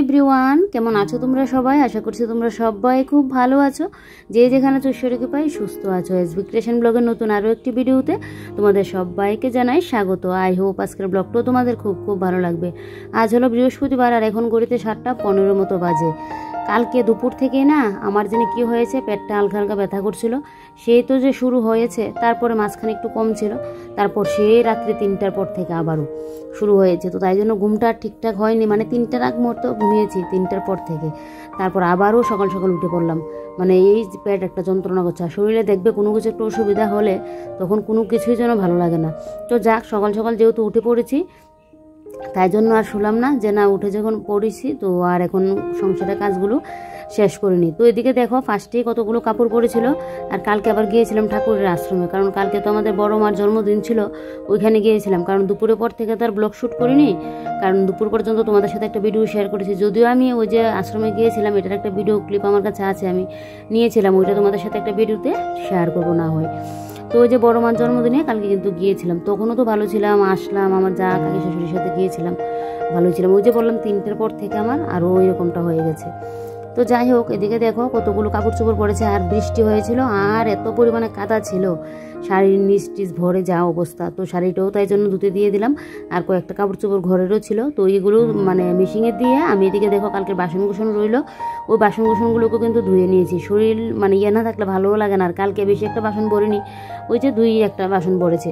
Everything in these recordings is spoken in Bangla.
এভরিওয়ান, কেমন আছো তোমরা সবাই? আশা করছি তোমরা সবাই খুব ভালো আছো। যে যেখানে ঈশ্বরকে পাই সুস্থ আছো। এসবি ক্রিয়েশন ব্লগের নতুন আরও একটি ভিডিওতে তোমাদের সবাইকে জানাই স্বাগত। আই হোপ আজকের ব্লগটাও তোমাদের খুব খুব ভালো লাগবে। আজ হলো বৃহস্পতিবার আর এখন ঘড়িতে 7:15 মতো বাজে। কালকে দুপুর থেকে না আমার যেন কি হয়েছে, পেটটা হালকা হালকা ব্যথা করছিল। সেই তো যে শুরু হয়েছে, তারপরে মাঝখানে একটু কম ছিল, তারপর সেই রাত্রি 3টার পর থেকে আবারও শুরু হয়েছে। তো তাই জন্য ঘুমটা ঠিকঠাক হয়নি, মানে 3টার আগ মতো ঘুমিয়েছি 3টার পর থেকে। তারপর আবারও সকাল সকাল উঠে পড়লাম। মানে এই পেট একটা যন্ত্রণা করছে। আর শরীরে দেখবে কোনো কিছু একটু অসুবিধা হলে তখন কোনো কিছুই যেন ভালো লাগে না। তো যাক, সকাল সকাল যেহেতু উঠে পড়েছি তাই জন্য আর শুলাম না, যে না উঠে যখন পড়েছি তো আর এখন সংসারের কাজগুলো শেষ করিনি। তো এদিকে দেখো ফার্স্টেই কতগুলো কাপড় পরেছিল। আর কালকে আবার গিয়েছিলাম ঠাকুরের আশ্রমে, কারণ কালকে তো আমাদের বড় মার জন্মদিন ছিল, ওইখানে গিয়েছিলাম। কারণ দুপুরের পর থেকে তার ব্লগ শ্যুট করিনি, কারণ দুপুর পর্যন্ত তোমাদের সাথে একটা ভিডিও শেয়ার করেছি। যদিও আমি ওই যে আশ্রমে গিয়েছিলাম এটার একটা ভিডিও ক্লিপ আমার কাছে আছে, আমি নিয়েছিলাম, ওইটা তোমাদের সাথে একটা ভিডিওতে শেয়ার করবো না হয়। তো ওই যে বড় মার জন্মদিনে কালকে কিন্তু গিয়েছিলাম, তখনও তো ভালো ছিলাম, আসলাম আমার যা কাকি শাশুড়ির সাথে গিয়েছিলাম, ভালো ছিলাম। ওই যে বললাম 3টার পর থেকে আমার আরও ওই রকমটা হয়ে গেছে। তো যাই হোক, এদিকে দেখো কতগুলো কাপড় চোপড় পড়েছে, আর বৃষ্টি হয়েছিল আর এত পরিমাণে কাদা ছিল, শাড়ির নিচ টিচ ভরে যা অবস্থা। তো শাড়িটাও তাই জন্য ধুতে দিয়ে দিলাম, আর কয়েকটা কাপড় চোপড় ঘরেরও ছিল, তো এইগুলো মানে মেশিনে দিয়ে আমি এদিকে দেখো কালকে বাসন কুসন রইলো, ওই বাসন কুসনগুলোকে কিন্তু ধুয়ে নিয়েছি। শরীর মানে ইয়ে না থাকলে ভালোও লাগে না। আর কালকে বেশি একটা বাসন ভরিনি, ওই যে 2-1টা বাসন ভরেছে,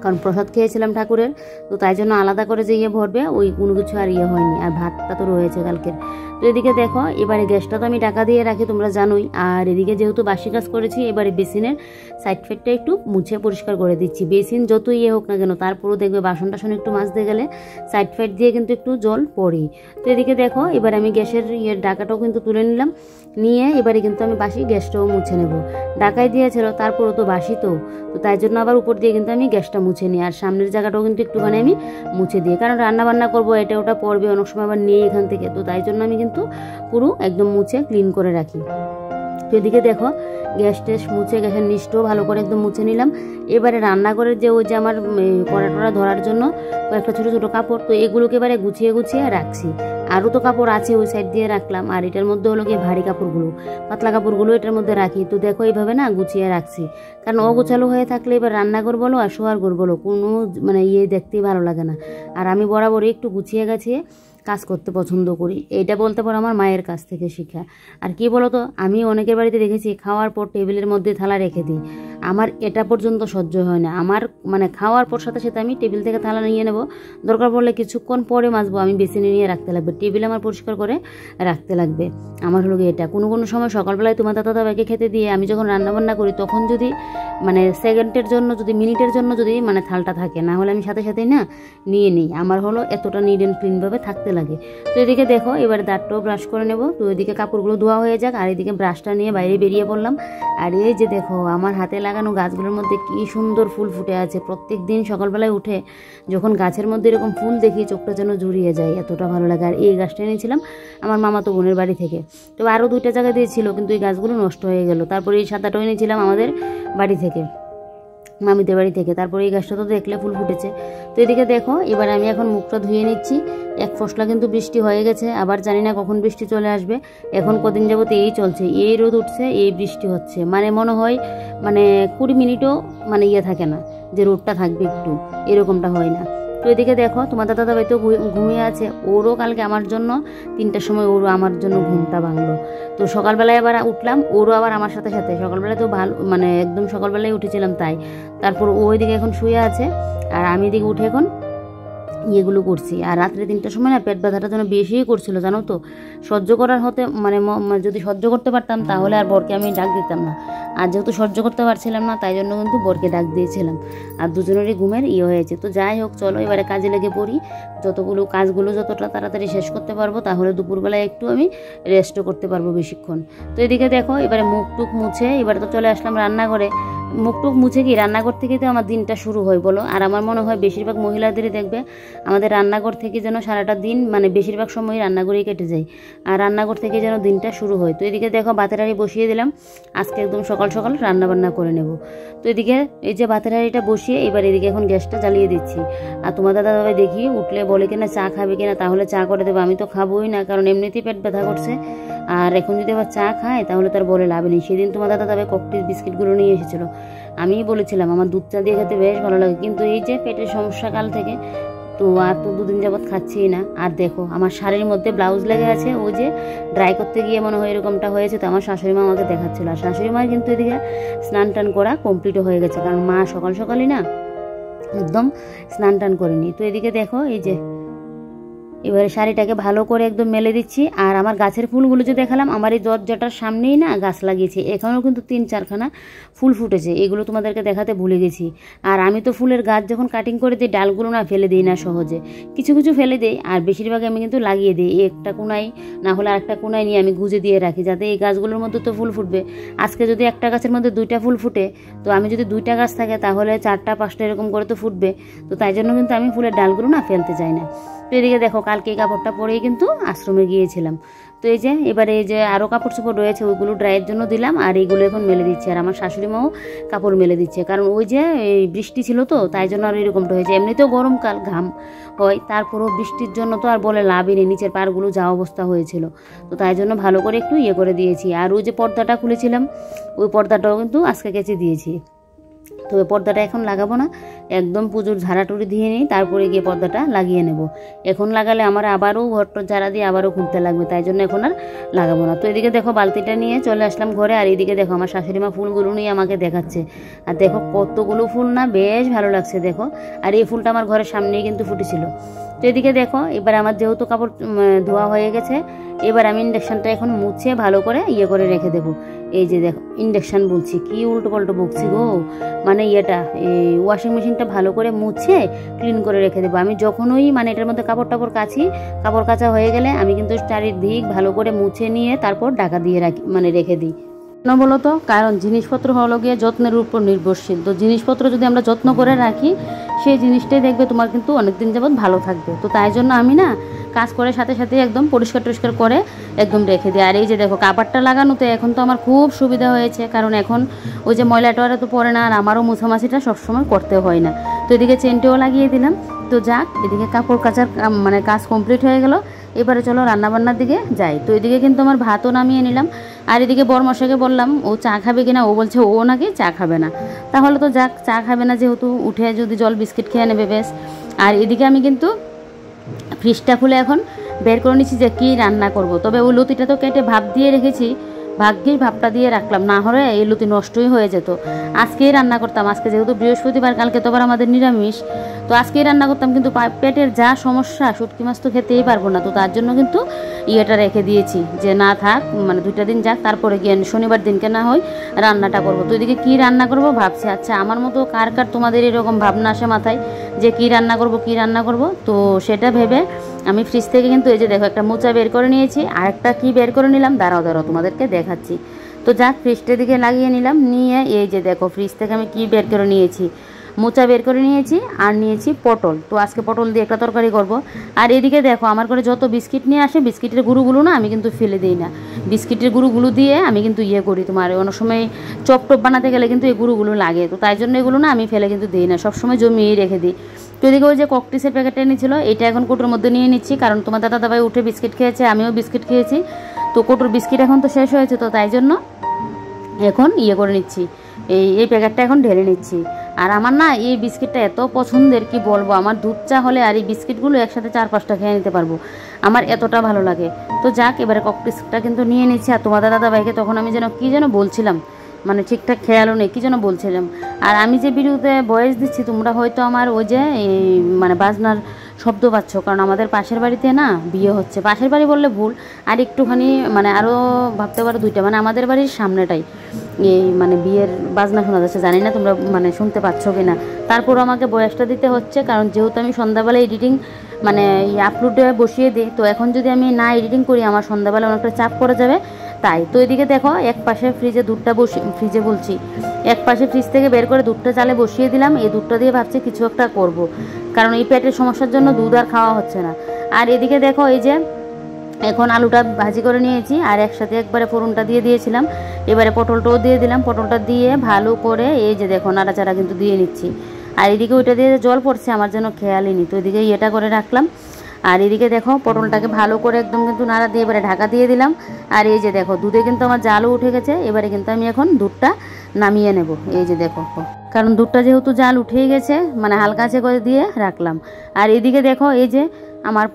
কারণ প্রসাদ খেয়েছিলাম ঠাকুরের, তো তাই জন্য আলাদা করে যে ইয়ে ভরবে ওই কোনো কিছু আর ইয়ে হয়নি। আর ভাতটা তো রয়েছে কালকের। তো এদিকে দেখো এবারে গ্যাসটা তো আমি ঢাকা দিয়ে রাখি, তোমরা জানোই। আর এদিকে যেহেতু বাসি কাজ করেছি, এবারে বেসিনের সাইড ফেটটা একটু মুছে পরিষ্কার করে দিচ্ছি। বেসিন যত ইয়ে হোক না কেন, তারপরেও দেখবে বাসন টাসন একটু মাজতে গেলে সাইড ফেট দিয়ে কিন্তু একটু জল পড়ে। তো এদিকে দেখো এবার আমি গ্যাসের ইয়ের ঢাকাটাও কিন্তু তুলে নিলাম, নিয়ে এবারে কিন্তু আমি বাসি গ্যাসটাও মুছে নেব। ঢাকায় দিয়েছিল, তারপরও তো বাসি, তো তাই জন্য আবার উপর দিয়ে কিন্তু আমি গ্যাসটা মুছে নিই। আর সামনের জায়গাটাও কিন্তু একটুখানি আমি মুছে দিই, কারণ রান্না বান্না করবো, এটা ওটা পড়বে, অনেক সময় আবার নেই এখান থেকে। তো তাই জন্য আমি কিন্তু পুরো একদম মুছে ক্লিন করে রাখি। তো এদিকে দেখো গ্যাস ট্যাস মুছে, গ্যাসের নিচটাও ভালো করে একদম মুছে নিলাম। এবারে রান্নাঘরের যে ওই যে আমার কড়া টড়া ধরার জন্য কয়েকটা ছোটো ছোটো কাপড়, তো এগুলোকে এবারে গুছিয়ে গুছিয়ে রাখছি। আরও তো কাপড় আছে, ওই সাইড দিয়ে রাখলাম। আর এটার মধ্যে হলো গিয়ে ভারী কাপড়গুলো, পাতলা কাপড়গুলো এটার মধ্যে রাখি। তো দেখো এইভাবে না গুছিয়ে রাখছি, কারণ অগোছালো হয়ে থাকলে এবার রান্নাঘর বলো আর শোয়ার ঘর বলো কোনো মানে ইয়ে দেখতেই ভালো লাগে না। আর আমি বরাবরই একটু গুছিয়ে গাছিয়ে কাজ করতে পছন্দ করি, এইটা বলতে পারো আমার মায়ের কাছ থেকে শেখা। আর কি বলো তো, আমি অনেকের বাড়িতে দেখেছি খাওয়ার পর টেবিলের মধ্যে থালা রেখে দিই, আমার এটা পর্যন্ত সহ্য হয় না। আমার মানে খাওয়ার পর সাথে সাথে আমি টেবিল থেকে থালা নিয়ে নেব, দরকার পড়লে কিছুক্ষণ পরে মাজবো, আমি বেসিনে নিয়ে রাখতে লাগবে, টেবিল আমার পরিষ্কার করে রাখতে লাগবে। আমার হলো এটা কোনো কোনো সময় সকালবেলায় তোমার দাদা দাদাকে খেতে দিয়ে আমি যখন রান্নাবান্না করি, তখন যদি মানে সেকেন্ডের জন্য যদি মিনিটের জন্য যদি মানে থালটা থাকে, না হলে আমি সাথে সাথেই না নিয়ে নিই। আমার হলো এতটা নিট অ্যান্ড ক্লিনভাবে থাকতে লাগে। তো এদিকে দেখো এবার দাঁতটাও ব্রাশ করে নেব। তো এদিকে কাপড়গুলো ধোয়া হয়ে যাক, আর এদিকে ব্রাশটা নিয়ে বাইরে বেরিয়ে পড়লাম। আর এই যে দেখো আমার হাতে লাগানো গাছগুলোর মধ্যে কি সুন্দর ফুল ফুটে আছে। প্রত্যেক দিন সকালবেলায় উঠে যখন গাছের মধ্যে এরকম ফুল দেখি, চোখটা যেন জুড়িয়ে যায়, এতটা ভালো লাগে। আর এই গাছটা এনেছিলাম আমার মামাতো বোনের বাড়ি থেকে, তো আরও 2টা জায়গা দিয়েছিল, কিন্তু এই গাছগুলো নষ্ট হয়ে গেল। তারপরে এই সাদাটাও এনেছিলাম আমাদের বাড়ি থেকে, মামিদের বাড়ি থেকে। তারপরে এই গাছটা তো দেখলে ফুল ফুটেছে। তো এদিকে দেখো এবার আমি এখন মুখটা ধুয়ে নিচ্ছি। এক ফসলা কিন্তু বৃষ্টি হয়ে গেছে, আবার জানি না কখন বৃষ্টি চলে আসবে। এখন কদিন যাবত এই চলছে, এই রোদ উঠছে এই বৃষ্টি হচ্ছে, মানে মনে হয় মানে 20 মিনিটও মানে ইয়ে থাকে না যে রোদটা থাকবে, একটু এরকমটা হয় না। তো এদিকে দেখো তোমার দাদা ভাই তো ঘুমিয়ে আছে, ওরও কালকে আমার জন্য 3টার সময় ওরও আমার জন্য ঘুমটা ভাঙলো। তো সকালবেলায় আবার উঠলাম, ওরও আবার আমার সাথে সাথে। সকালবেলায় তো ভালো মানে একদম সকালবেলায় উঠেছিলাম, তাই তারপর ও ওইদিকে এখন শুয়ে আছে, আর আমি এদিকে উঠে এখন ইয়েগুলো করছি। আর রাত্রে 3টার সময় না পেট ব্যথাটা যেন বেশিই করছিল, জানো তো। সহ্য করার হতে মানে যদি সহ্য করতে পারতাম তাহলে আর বরকে আমি ডাক দিতাম না। আর যেহেতু সহ্য করতে পারছিলাম না, তাই জন্য কিন্তু বরকে ডাক দিয়েছিলাম। আর দুজনেরই ঘুমের হয়েছে। তো যাই হোক, চলো এবারে কাজে লেগে পড়ি। কাজগুলো যতটা তাড়াতাড়ি শেষ করতে পারবো, তাহলে দুপুরবেলায় একটু আমি রেস্টও করতে পারবো বেশিক্ষণ। তো এদিকে দেখো এবারে মুখ টুক মুছে এবারে তো চলে আসলাম রান্নাঘরে। মুখটুক মুছে কি রান্নাঘর থেকে তো আমার দিনটা শুরু হয় বলো। আর আমার মনে হয় বেশিরভাগ মহিলাদেরই দেখবে আমাদের রান্নাঘর থেকে যেন সারাটা দিন মানে বেশিরভাগ সময় রান্নাঘরেই কেটে যায়, আর রান্নাঘর থেকে যেন দিনটা শুরু হয়। তো এদিকে দেখো ভাতের হাঁড়ি বসিয়ে দিলাম, আজকে একদম সকাল সকাল রান্নাবান্না করে নেব। তো এদিকে এই যে ভাতের হাঁড়িটা বসিয়ে এবার এদিকে এখন গ্যাসটা জ্বালিয়ে দিচ্ছি। আর তোমার দাদাভাই দেখি উঠলে বলে কিনা চা খাবে কিনা, তাহলে চা করে দেবো। আমি তো খাবোই না, কারণ এমনিতেই পেট ব্যথা করছে, আর এখন যদি আবার চা খায় তাহলে তার বলে লাভ নেই। সেদিন তোমার দাদাভাই ককটেল বিস্কিটগুলো নিয়ে এসেছিলো, আমিই বলেছিলাম আমার দুধ চা দিয়ে খেতে বেশ ভালো লাগে, কিন্তু এই যে পেটের সমস্যা কাল থেকে তো আর তো দুদিন যাবৎ খাচ্ছি না। আর দেখো আমার শাড়ির মধ্যে ব্লাউজ লেগে আছে, ওই যে ড্রাই করতে গিয়ে মনে হয় এরকমটা হয়েছে। তো আমার শাশুড়ি মা আমাকে দেখাচ্ছিল, আর শাশুড়ি মায়ের কিন্তু এদিকে স্নান টান করা কমপ্লিটও হয়ে গেছে, কারণ মা সকাল সকালই না একদম স্নান টান করেনি। তো এদিকে দেখো এই যে এবারে শাড়িটাকে ভালো করে একদম মেলে দিচ্ছি। আর আমার গাছের ফুলগুলো যে দেখালাম, আমার এই দরজাটার সামনেই না গাছ লাগিয়েছি, এখানেও কিন্তু 3-4খানা ফুল ফুটেছে, এগুলো তোমাদেরকে দেখাতে ভুলে গেছি। আর আমি তো ফুলের গাছ যখন কাটিং করে দিই ডালগুলো না ফেলে দিই না সহজে, কিছু কিছু ফেলে দিই, আর বেশিরভাগ আমি কিন্তু লাগিয়ে দিই। একটা কোনায় না হলে আরেকটা কোনায় নিয়ে আমি গুজে দিয়ে রাখি, যাতে এই গাছগুলোর মধ্যে তো ফুল ফুটবে। আজকে যদি একটা গাছের মধ্যে 2টা ফুল ফুটে, তো আমি যদি 2টা গাছ থাকে তাহলে 4টা-5টা এরকম করে তো ফুটবে। তো তাই জন্য কিন্তু আমি ফুলের ডালগুলো না ফেলতে চাই না। তো এদিকে দেখো কালকে এই কাপড়টা পরেই কিন্তু আশ্রমে গিয়েছিলাম। তো এই যে এবারে এই যে আরও কাপড় চোপড় রয়েছে ওইগুলো ড্রাইয়ের জন্য দিলাম, আর এইগুলো এখন মেলে দিচ্ছে। আর আমার শাশুড়ি মাও কাপড় মেলে দিচ্ছে, কারণ ওই যে এই বৃষ্টি ছিল তো তাই জন্য আর এরকমটা হয়েছে। এমনিতেও গরমকাল ঘাম হয়, তারপরও বৃষ্টির জন্য তো আর বলে লাভই নেই, নিচের পাড়গুলো যা অবস্থা হয়েছিল। তো তাই জন্য ভালো করে একটু ইয়ে করে দিয়েছি। আর ওই যে পর্দাটা খুলেছিলাম ওই পর্দাটাও কিন্তু আজকে কেচে দিয়েছি। তবে পর্দাটা এখন লাগাবো না, একদম পুজোর ঝাড়াটুড়ি দিয়ে নিই, তারপরে গিয়ে পর্দাটা লাগিয়ে নেব। এখন লাগালে আমার আবারও ঘরটা ঝাড়া দিয়ে আবারও খুলতে লাগবে, তাই জন্য এখন আর লাগাবো না। তো এদিকে দেখো বালতিটা নিয়ে চলে আসলাম ঘরে, আর এদিকে দেখো আমার শাশুড়ি মা ফুলগুলো নিয়ে আমাকে দেখাচ্ছে। আর দেখো কতগুলো ফুল না, বেশ ভালো লাগছে দেখো। আর এই ফুলটা আমার ঘরের সামনেই কিন্তু ফুটেছিল। তো এদিকে দেখো এবার আমার যেহেতু কাপড় ধোয়া হয়ে গেছে, এবার আমি ইন্ডাকশানটা এখন মুছে ভালো করে ইয়ে করে রেখে দেবো। এই যে দেখো ইন্ডাকশান বলছি কি উল্টো পাল্টো বকছি গো, মানে ইয়েটা এই ওয়াশিং মেশিনটা ভালো করে মুছে ক্লিন করে রেখে দেবো। আমি যখনই মানে এটার মধ্যে কাপড় কাচি, কাপড় কাচা হয়ে গেলে আমি কিন্তু চারিদিক ভালো করে মুছে নিয়ে তারপর ঢাকা দিয়ে রাখি, মানে রেখে দিই। কেন বলো তো, কারণ জিনিসপত্র হলো গিয়ে যত্নের উপর নির্ভরশীল। তো জিনিসপত্র যদি আমরা যত্ন করে রাখি, সেই জিনিসটাই দেখবে তোমার কিন্তু অনেকদিন যাবৎ ভালো থাকবে। তো তাই জন্য আমি না কাজ করে সাথে সাথে একদম পরিষ্কার টরিষ্কার করে একদম রেখে দিই। আর এই যে দেখো কাপড়টা লাগানোতে এখন তো আমার খুব সুবিধা হয়েছে, কারণ এখন ওই যে ময়লা টয়লা তো পড়ে না, আর আমারও মোছামাছিটা সবসময় করতে হয় না। তো এদিকে চেনটেও লাগিয়ে দিলাম। তো যাক, এদিকে কাপড় কাচার মানে কাজ কমপ্লিট হয়ে গেল। এবারে চলো রান্নাবান্নার দিকে যাই। তো এদিকে কিন্তু আমার ভাতও নামিয়ে নিলাম। আর এদিকে বরমশাইকে বললাম ও চা খাবে কিনা, ও বলছে ও নাকি চা খাবে না। তাহলে তো যাক, চা খাবে না যেহেতু, উঠে যদি জল বিস্কিট খেয়ে নেবে বেশ। আর এদিকে আমি কিন্তু ফ্রিজটা খুলে এখন বের করে নিচ্ছি যে কী রান্না করব। তবে ওই লতিটা তো কেটে ভাপ দিয়ে রেখেছি, ভাগ্যেই ভাপটা দিয়ে রাখলাম, না হলে এই লতি নষ্টই হয়ে যেত। আজকেই রান্না করতাম, আজকে যেহেতু বৃহস্পতিবার, কালকে তো আবার আমাদের নিরামিষ, তো আজকেই রান্না করতাম, কিন্তু পেটের যা সমস্যা, শুটকি মাছ তো খেতেই পারবো না। তো তার জন্য কিন্তু ইয়েটা রেখে দিয়েছি যে না থাক, মানে 2টা দিন যাক, তারপরে গিয়ে শনিবার দিনকে না হয় রান্নাটা করব। তো এদিকে কী রান্না করব ভাবছি। আচ্ছা আমার মতো কার কার তোমাদের এরকম ভাবনা আসে মাথায় যে কী রান্না করব, তো সেটা ভেবে আমি ফ্রিজ থেকে কিন্তু এই যে দেখো একটা মোচা বের করে নিয়েছি, আর একটা কী বের করে নিলাম, দাঁড়াও তোমাদেরকে দেখাচ্ছি। তো যাক, ফ্রিজটার দিকে লাগিয়ে নিলাম, নিয়ে এই যে দেখো ফ্রিজ থেকে আমি কী বের করে নিয়েছি, মোচা বের করে নিয়েছি, আর নিয়েছি পটল। তো আজকে পটল দিয়ে একটা তরকারি করব। আর এদিকে দেখো আমার করে যত বিস্কিট নিয়ে আসে, বিস্কিটের গুঁড়োগুলো না আমি কিন্তু ফেলে দিই না, বিস্কিটের গুঁড়োগুলো দিয়ে আমি কিন্তু ইয়ে করি, তোমার অনেক সময় চপ বানাতে গেলে কিন্তু এই গুঁড়োগুলো লাগে। তো তাই জন্য এগুলো না আমি ফেলে কিন্তু দিই না, সবসময় জমিয়েই রেখে দিই। তো এদিকে ওই যে ককটিসের প্যাকেটটা এনেছিল, এটা এখন কোটোর মধ্যে নিয়ে নিচ্ছি, কারণ তোমার দাদাভাই উঠে বিস্কিট খেয়েছে, আমিও বিস্কিট খেয়েছি। তো কোটোর বিস্কিট এখন তো শেষ হয়েছে, তো তাই জন্য এখন ইয়ে করে নিচ্ছি, এই প্যাকেটটা এখন ঢেলে নিচ্ছি। আর আমার না এই বিস্কিটটা এত পছন্দের, কি বলবো, আমার দুধ চা হলে আর এই বিস্কিটগুলো একসাথে 4-5টা খেয়ে নিতে পারবো, আমার এতটা ভালো লাগে। তো যাক, এবারে ককটিসটা কিন্তু নিয়ে নিচ্ছি। আর তোমাদের দাদাভাইকে তখন আমি কী যেন বলছিলাম, মানে ঠিকঠাক খেয়ালও নেই কী যেন বলছিলাম। আর আমি যে ভিডিওতে ভয়েস দিচ্ছি, তোমরা হয়তো আমার ওই যে মানে বাজনার শব্দ পাচ্ছ, কারণ আমাদের পাশের বাড়িতে না বিয়ে হচ্ছে, পাশের বাড়ি বললে ভুল, আর একটুখানি মানে আরও ভাবতে পারো 2টা, মানে আমাদের বাড়ির সামনেটাই এই মানে বিয়ের বাজনা শোনা যাচ্ছে। জানি না তোমরা মানে শুনতে পাচ্ছ কি না, তারপরও আমাকে বয়সটা দিতে হচ্ছে, কারণ যেহেতু আমি সন্ধ্যাবেলা এডিটিং মানে আপলোডে বসিয়ে দিই। তো এখন যদি আমি না এডিটিং করি, আমার সন্ধ্যাবেলা অনেকটা চাপ পড়ে যাবে, তাই। তো এদিকে দেখো এক পাশে ফ্রিজে দুধটা ফ্রিজে বলছি, এক পাশে ফ্রিজ থেকে বের করে দুধটা চালে বসিয়ে দিলাম। এই দুধটা দিয়ে ভাবছি কিছু একটা করব, কারণ এই পেটের সমস্যার জন্য দুধ আর খাওয়া হচ্ছে না। আর এদিকে দেখো এই যে এখন আলুটা ভাজি করে নিয়েছি, আর একসাথে একবারে ফোড়নটা দিয়ে দিয়েছিলাম। এবারে পটলটাও দিয়ে দিলাম, পটলটা দিয়ে ভালো করে এই যে দেখো নাড়াচাড়া কিন্তু দিয়ে নিচ্ছি। আর এদিকে ওইটা দিয়ে জল পড়ছে, আমার জন্য খেয়ালই নি, তো এদিকে এটা করে রাখলাম। আর এদিকে দেখো পটলটাকে ভালো করে একদম কিন্তু নাড়া দিয়ে এবারে ঢাকা দিয়ে দিলাম। আর এই যে দেখো দুধে কিন্তু আমার জালও উঠে গেছে। এবারে কিন্তু আমি এখন দুধটা নামিয়ে নেব। এই যে দেখো, কারণ দুধটা যেহেতু জাল উঠেই গেছে, মানে হালকা আছে করে দিয়ে রাখলাম। আর এদিকে দেখো এই যে আমার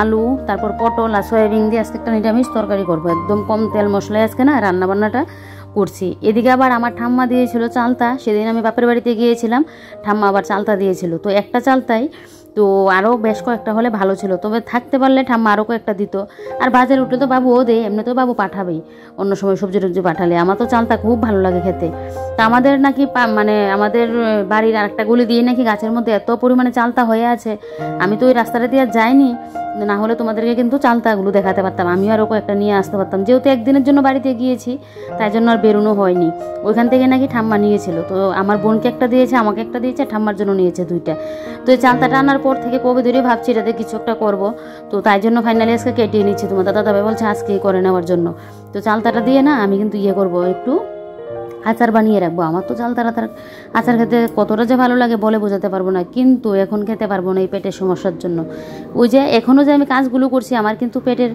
আলু, তারপর পটল আর সয়াবিন দিয়ে আজকে একটা নিরামিষ তরকারি করবো, একদম কম তেল মশলায় আজকে না রান্নাবান্নাটা করছি। এদিকে আবার আমার ঠাম্মা দিয়েছিল চালতা, সেদিন আমি বাপের বাড়িতে গিয়েছিলাম, ঠাম্মা আবার চালতা দিয়েছিল। তো একটা চালতাই তো আরও বেশ কয়েকটা হলে ভালো ছিল, তবে থাকতে পারলে ঠাম্মা আরও কয়েকটা দিত। আর বাজারে উঠলে তো বাবু ও দেয়, এমনি তো বাবু পাঠাবেই অন্য সময় সবজি টবজি পাঠালে। আমার তো চালতা খুব ভালো লাগে খেতে। তা আমাদের নাকি মানে আমাদের বাড়ির আরেকটা গলি দিয়ে নাকি গাছের মধ্যে এত পরিমাণে চালতা হয়ে আছে, আমি তো ওই রাস্তাটা দিয়ে আর যাইনি, না হলে তোমাদেরকে কিন্তু চালতাগুলো দেখাতে পারতাম, আমিও আরও কয়েকটা নিয়ে আসতে পারতাম। যেহেতু একদিনের জন্য বাড়িতে গিয়েছি তাই জন্য আর বেরোনো হয়নি। ওইখান থেকে নাকি ঠাম্মা নিয়েছিল, তো আমার বোনকে একটা দিয়েছে, আমাকে একটা দিয়েছে, ঠাম্মার জন্য নিয়েছে 2টা। তো এই চালতাটা আনার পর থেকে কবে ধরে ভাবছি এটাতে কিছু একটা করবো, তো তাই জন্য ফাইনালি আজকে কেটে নিচ্ছি। তোমার দাদাভাই বলছে আজকেই করে নেওয়ার জন্য। তো চালতাটা দিয়ে না আমি কিন্তু করবো, একটু আচার বানিয়ে রাখবো। আমার তো চালতার আচার খেতে কতটা যে ভালো লাগে বলে বোঝাতে পারবো না, কিন্তু এখন খেতে পারবো না এই পেটের সমস্যার জন্য। ওই যে এখনও যে আমি কাজগুলো করছি, আমার কিন্তু পেটের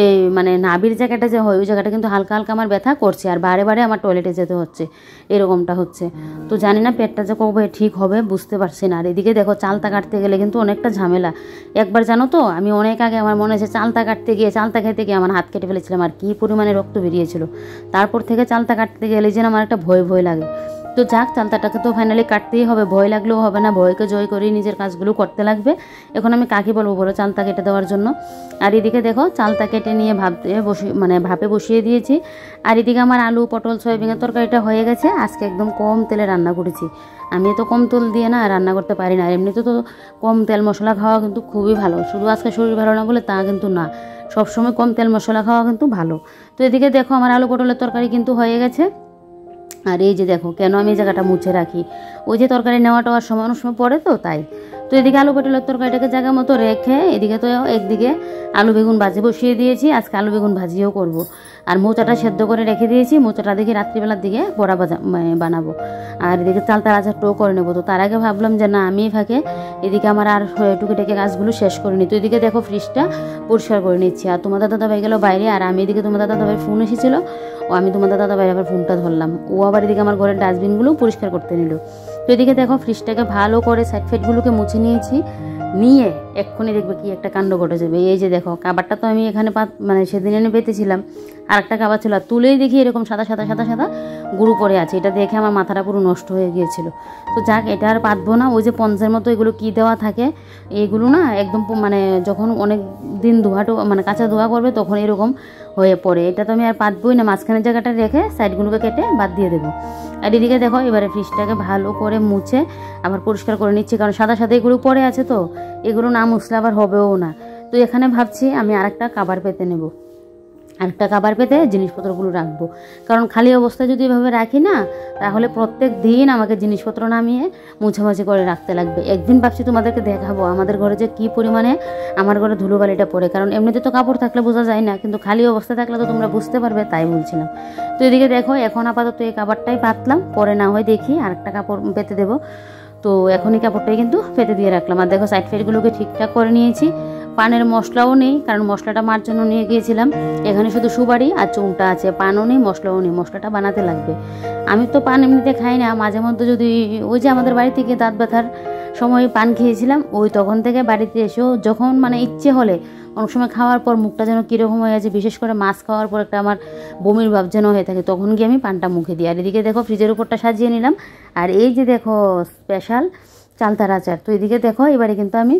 এই মানে নাভির জায়গাটা যে হয় ওই জায়গাটা কিন্তু হালকা হালকা আমার ব্যথা করছে, আর বারে বারে আমার টয়লেটে যেতে হচ্ছে, এরকমটা হচ্ছে। তো জানি না পেটটা যে কবে ঠিক হবে বুঝতে পারছি না। আর এদিকে দেখো চালতা কাটতে গেলে কিন্তু অনেকটা ঝামেলা। একবার জানো তো আমি অনেক আগে আমার মনে আছে চালতা কাটতে গিয়ে, চালতা খেতে গিয়ে আমার হাত কেটে ফেলেছিলাম, আর কী পরিমাণে রক্ত বেরিয়েছিল। তারপর থেকে চালতা কাটতে গেলে যেন আমার একটা ভয় ভয় লাগে। তো যাক, চালতাটাকে তো ফাইনালি কাটতেই হবে, ভয় লাগলেও হবে না, ভয়কে জয় করেই নিজের কাজগুলো করতে লাগবে। এখন আমি কাকে বলবো বলো চালতা কেটে দেওয়ার জন্য। আর এদিকে দেখো চালতা কেটে নিয়ে ভাপে বসিয়ে দিয়েছি। আর এদিকে আমার আলু পটল সয়াবিনের তরকারিটা হয়ে গেছে। আজকে একদম কম তেলে রান্না করেছি, আমি তো কম তেল দিয়ে না রান্না করতে পারি না। আর এমনিতে তো কম তেল মশলা খাওয়া কিন্তু খুবই ভালো, শুধু আজকে শরীর ভালো না বলে তা কিন্তু না, সবসময় কম তেল মশলা খাওয়া কিন্তু ভালো। তো এদিকে দেখো আমার আলু পটলের তরকারি কিন্তু হয়ে গেছে। আর এই যে দেখো কেন আমি এই জায়গাটা মুছে রাখি, ওই যে তরকারি নেওয়ার সময় অনেক সময় পড়ে তো তাই। তো এদিকে আলু পটলের তরকারিটাকে জায়গা মতো রেখে এদিকে তো একদিকে আলু বেগুন ভাজি বসিয়ে দিয়েছি, আজকে আলু বেগুন ভাজিও করব। আর মোচাটা সেদ্ধ করে রেখে দিয়েছি, মোচাটা দেখি রাত্রিবেলার দিকে বড়া বানাবো। আর এদিকে চালতার আচারটাও করে নেবো। তো তার আগে ভাবলাম যে না আমি ফাঁকে এদিকে আমার আর টুকিটাকি কাজগুলো শেষ করে নিই। তো এদিকে দেখো ফ্রিজটা পরিষ্কার করে নিচ্ছি। আর তোমার দাদাভাই গেল বাইরে, আর আমি এদিকে তোমার দাদাভাই ফোন এসেছিলো, ও আমি তোমার দাদাভাই আবার ফোনটা ধরলাম, ও আবার এদিকে আমার ঘরের ডাস্টবিনগুলো পরিষ্কার করতে নিল। তো এদিকে দেখো ফ্রিজটাকে ভালো করে সাইড ফাইডগুলোকে মুছে নিয়েছি, নিয়ে এক্ষুনি দেখবে কি একটা কাণ্ড ঘটে যাবে। এই যে দেখো কাবারটা তো আমি এখানে মানে সেদিন এনে পেতেছিলাম, আর একটা কাবার ছিল, তুলেই দেখি এরকম সাদা সাদা সাদা সাদা গুঁড়ো পড়ে আছে। এটা দেখে আমার মাথাটা পুরো নষ্ট হয়ে গিয়েছিল। তো যাক, এটা আর পাতবো না। ওই যে পঞ্চের মতো এগুলো কি দেওয়া থাকে, এইগুলো না একদম মানে যখন অনেক দিন মানে কাঁচা ধোয়া করবে তখন এরকম হয়ে পড়ে। এটা তো আমি আর পাতবই না, মাঝখানের জায়গাটা রেখে সাইডগুলোকে কেটে বাদ দিয়ে দেবো। আর এদিকে দেখো এবারে ফ্রিজটাকে ভালো করে মুছে আবার পরিষ্কার করে নিচ্ছি, কারণ সাদা সাদা এগুলো পড়ে আছে, তো এগুলো না মুছলে আবার হবেও না। তো এখানে ভাবছি আমি আরেকটা কাবার পেতে নেব, আরেকটা কাবার পেতে জিনিসপত্রগুলো রাখবো, কারণ খালি অবস্থায় যদি এভাবে রাখি না তাহলে প্রত্যেক দিন আমাকে জিনিসপত্র নামিয়ে মুছামাছি করে রাখতে লাগবে। একদিন ভাবছি তোমাদেরকে দেখাবো আমাদের ঘরে যে কী পরিমাণে আমার ঘরে ধুলোবালিটা পড়ে, কারণ এমনিতে তো কাপড় থাকলে বোঝা যায় না, কিন্তু খালি অবস্থায় থাকলে তো তোমরা বুঝতে পারবে, তাই বলছিলাম। তো এদিকে দেখো এখন আপাতত এই কাবারটাই পাতলাম, পরে না হয় দেখি আরেকটা কাপড় পেতে দেবো। তো এখনই কাপড়টাই কিন্তু পেতে দিয়ে রাখলাম। আর দেখো সাইড ফাইডগুলোকে ঠিকঠাক করে নিয়েছি। পানের মশলাও নেই, কারণ মশলাটা মার জন্য নিয়ে গিয়েছিলাম, এখানে শুধু সুবাড়ি আর চুনটা আছে, পানও নেই মশলাও নেই, মশলাটা বানাতে লাগবে। আমি তো পান এমনিতে খাই না, মাঝে মধ্যে যদি ওই যে আমাদের বাড়ি থেকে দাঁত ব্যথার সময় পান খেয়েছিলাম, ওই তখন থেকে বাড়িতে এসেও যখন মানে ইচ্ছে হলে অনেক সময় খাওয়ার পর মুখটা যেন কীরকম হয়ে আছে, বিশেষ করে মাছ খাওয়ার পর একটা আমার বমির ভাব যেন হয়ে থাকে, তখন গিয়ে আমি পানটা মুখে দিই। আর এদিকে দেখো ফ্রিজের উপরটা সাজিয়ে নিলাম। আর এই যে দেখো স্পেশাল চালতার আচার। তো এদিকে দেখো এবারে কিন্তু আমি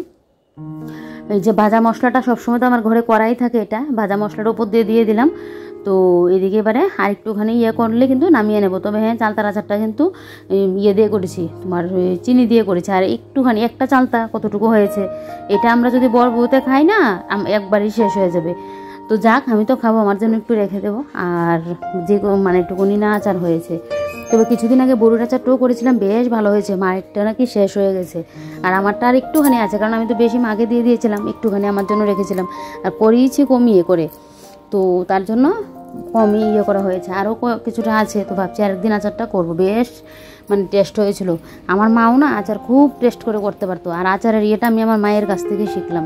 এই যে ভাজা মশলাটা সবসময় তো আমার ঘরে করাই থাকে, এটা ভাজা মশলার উপর দিয়ে দিলাম। তো এদিকে এবারে আরেকটুখানি করলে কিন্তু নামিয়ে নেবো। তবে হ্যাঁ চালতার আচারটা কিন্তু দিয়ে করেছি, তোমার চিনি দিয়ে করেছি। আর একটুখানি একটা চালতা কতটুকু হয়েছে, এটা আমরা যদি বর বউতে খাই না একবারই শেষ হয়ে যাবে। তো যাক, আমি তো খাবো, আমার জন্য একটু রেখে দেবো। আর যে মানে একটুকুনি না আচার হয়েছে, তবে কিছুদিন আগে বড়ির আচারটাও করেছিলাম, বেশ ভালো হয়েছে। মায়েরটা নাকি শেষ হয়ে গেছে, আর আমারটা আর একটুখানি আছে, কারণ আমি তো বেশি মাকে দিয়ে দিয়েছিলাম, একটুখানি আমার জন্য রেখেছিলাম। আর করিয়েছি কমিয়ে করে, তো তার জন্য কমই করা হয়েছে। আরও কিছুটা আছে, তো ভাবছি আরেকদিন আচারটা করবো। বেশ মানে টেস্ট হয়েছিল। আমার মাও না আচার খুব টেস্ট করে করতে পারতো, আর আচারের ইয়েটা আমি আমার মায়ের কাছ থেকে শিখলাম।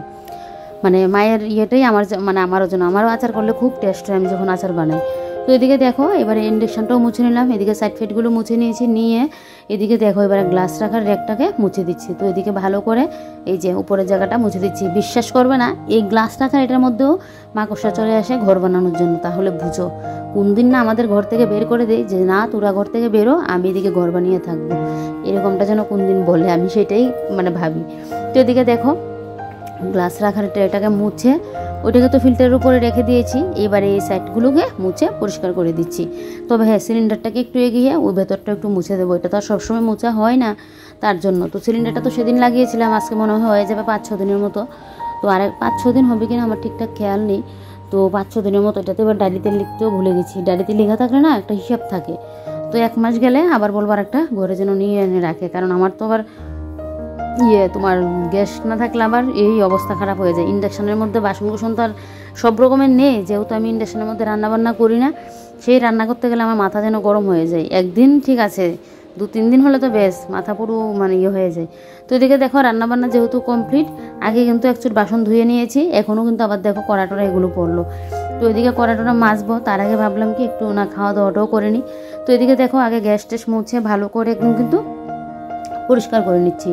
মানে মায়ের ইয়েটাই মানে আমারও জন্য, আমারও আচার করলে খুব টেস্ট হয় আমি যখন আচার বানাই। তো এদিকে দেখো, এবারে ইন্ডাকশানটাও মুছে নিলাম, এদিকে সাইড ফেটগুলো মুছে নিয়েছি, নিয়ে এদিকে দেখো এবারে গ্লাস রাখার র্যাকটাকে মুছে দিচ্ছি। তো এদিকে ভালো করে এই যে উপরের জায়গাটা মুছে দিচ্ছি। বিশ্বাস করবে না, এই গ্লাস রাখার এটার মধ্যেও মাকড়সা চলে আসে ঘর বানানোর জন্য। তাহলে বুঝো কোন দিন না আমাদের ঘর থেকে বের করে দেয়, যে না তোরা ঘর থেকে বেরো, আমি এদিকে ঘর বানিয়ে থাকবো, এরকমটা যেন কোন দিন বলে, আমি সেটাই মানে ভাবি। তো এদিকে দেখো গ্লাস রাখার ট্রেটাকে মুছে ওইটাকে তো ফিল্টারের উপরে রেখে দিয়েছি, এবারে এই সাইডগুলোকে মুছে পরিষ্কার করে দিচ্ছি। তবে হ্যাঁ, সিলিন্ডারটাকে একটু এগিয়ে ওই ভেতরটা একটু মুছে দেবো, এটা তো আর সবসময় মোছা হয় না, তার জন্য। তো সিলিন্ডারটা তো সেদিন লাগিয়েছিলাম, আজকে মনে হয়ে যাবে 5-6 দিনের মতো। তো আর 5-6 দিন হবে কিনা আমার ঠিকঠাক খেয়াল নেই। তো 5-6 দিনের মতো, এটাতে এবার ডায়েরিতে লিখতেও ভুলে গেছি। ডায়েরিতে লেখা থাকলে না একটা হিসাব থাকে। তো 1 মাস গেলে আবার বলবার একটা ঘরে যেন নিয়ে এনে রাখে, কারণ আমার তো আবার তোমার গ্যাস না থাকলে আবার এই অবস্থা খারাপ হয়ে যায়। ইন্ডাকশানের মধ্যে বাসনকুসন তো আর সব রকমের নেই, যেহেতু আমি ইন্ডাকশানের মধ্যে রান্নাবান্না করি না, সেই রান্না করতে গেলে আমার মাথা যেন গরম হয়ে যায়। একদিন ঠিক আছে, 2-3 দিন হলে তো বেশ মাথা পুরো মানে হয়ে যায়। তো এদিকে দেখো রান্নাবান্না যেহেতু কমপ্লিট, আগে কিন্তু একচুট বাসন ধুয়ে নিয়েছি, এখনও কিন্তু আবার দেখো কড়াটরা এগুলো পড়লো। তো এদিকে কড়াটরা মাজবো, তার আগে ভাবলাম কি একটু না খাওয়া দাওয়াটাও করে নিই। তো এদিকে দেখো আগে গ্যাস ট্যাস মুছে ভালো করে একদম কিন্তু পরিষ্কার করে নিচ্ছি।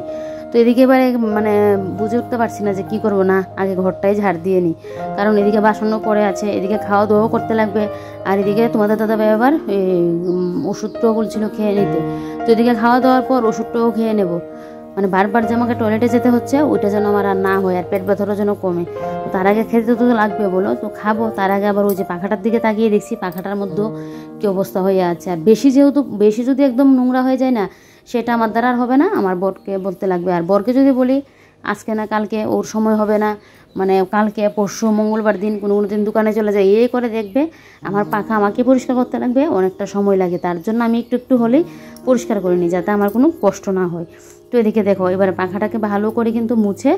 তো এদিকে এবারে মানে বুঝে উঠতে পারছি না যে কী করবো, না আগে ঘরটাই ঝাড় দিয়ে নিই, কারণ এদিকে বাসনও পড়ে আছে, এদিকে খাওয়া দাওয়াও করতে লাগবে, আর এদিকে তোমাদের দাদা ভাই আবার ওষুধটাও বলছিল খেয়ে নিতে। তো এদিকে খাওয়া দাওয়ার পর ওষুধটাও খেয়ে নেব, মানে বারবার যে আমাকে টয়লেটে যেতে হচ্ছে ওইটা যেন আমার আর না হয়, আর পেট ব্যথাটা যেন কমে। তো তার আগে খেতে তো লাগবে বলো, তো খাবো। তার আগে আবার ওই যে পাখাটার দিকে তাকিয়ে দেখছি পাখাটার মধ্যেও কী অবস্থা হয়ে আছে। আর বেশি যদি একদম নোংরা হয়ে যায় না, সেটা আমার দ্বারা আর হবে না, আমার বরকে বলতে লাগবে। আর বরকে যদি বলি আজকে না কালকে, ওর সময় হবে না, মানে কালকে পরশু মঙ্গলবার দিন কোনো দিন দোকানে চলে যায়, এই করে দেখবে আমার পাখা আমাকে পরিষ্কার করতে লাগবে, অনেকটা সময় লাগে। তার জন্য আমি একটু একটু হলেই পরিষ্কার করে নিই, যাতে আমার কোনো কষ্ট না হয়। তো এদিকে দেখো এবারে পাখাটাকে ভালো করে কিন্তু মুছে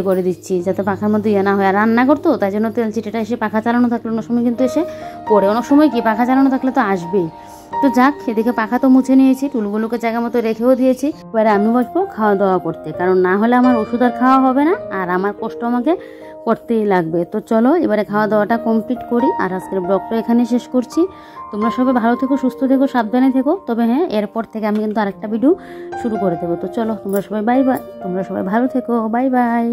করে দিচ্ছি, যাতে পাখার মধ্যে না হয়। আর রান্না করতো, তাই জন্য তেল চিটেটা এসে পাখা চালানো থাকলে অনেক সময় কিন্তু এসে পড়ে, অনেক সময় কি পাখা চালানো থাকলে তো আসবেই। তো যাক, এদিকে পাখা তো মুছে নিয়েছি, টুলগুলোকে জায়গা মতো রেখেও দিয়েছি। এবারে আমি বসবো খাওয়া দাওয়া করতে, কারণ না হলে আমার ওষুধ আর খাওয়া হবে না, আর আমার কষ্ট আমাকে করতেই লাগবে। তো চলো এবারে খাওয়া দাওয়াটা কমপ্লিট করি, আর আজকের ব্লগটা এখানে শেষ করছি। তোমরা সবাই ভালো থেকো, সুস্থ থেকো, সাবধানে থেকো। তবে হ্যাঁ, এরপর থেকে আমি কিন্তু আরেকটা ভিডিও শুরু করে দেবো। তো চলো তোমরা সবাই বাই বাই, তোমরা সবাই ভালো থেকো, বাই বাই।